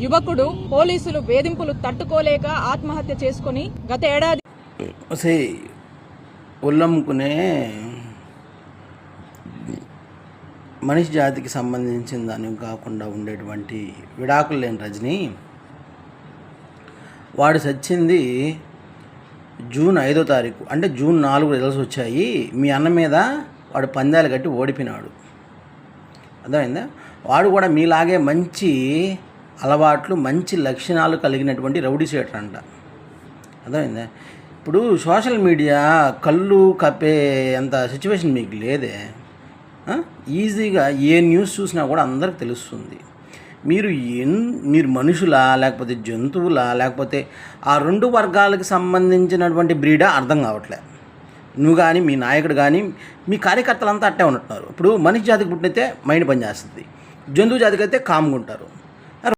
యువకుడు పోలీసులు వేధింపులు తట్టుకోలేక ఆత్మహత్య చేసుకుని గత ఏడాది ఉల్లమ్ముకునే మనిషి జాతికి సంబంధించిన దానికి కాకుండా ఉండేటువంటి విడాకులు లేని రజని వాడు చచ్చింది జూన్ 5వ తారీఖు, అంటే జూన్ 4 రిజల్ట్స్ వచ్చాయి. మీ అన్న మీద వాడు పందాలు కట్టి ఓడిపోయినాడు. అర్థమైందా? వాడు కూడా మీలాగే మంచి అలవాట్లు, మంచి లక్షణాలు కలిగినటువంటి రౌడీ షీటర్ అంట. అర్థమైందా? ఇప్పుడు సోషల్ మీడియా కళ్ళు కప్పే అంత సిచ్యువేషన్ మీకు లేదే. ఈజీగా ఏ న్యూస్ చూసినా కూడా అందరికి తెలుస్తుంది. మీరు మనుషులా లేకపోతే జంతువులా లేకపోతే ఆ 2 వర్గాలకు సంబంధించినటువంటి బ్రీడా అర్థం కావట్లే. నువ్వు కానీ మీ నాయకుడు కానీ మీ కార్యకర్తలంతా అట్టే ఉంటున్నారు. ఇప్పుడు మనిషి జాతికి పుట్టినైతే మైండ్ పనిచేస్తుంది, జంతువు జాతికి అయితే కామ్గా ఉంటారు.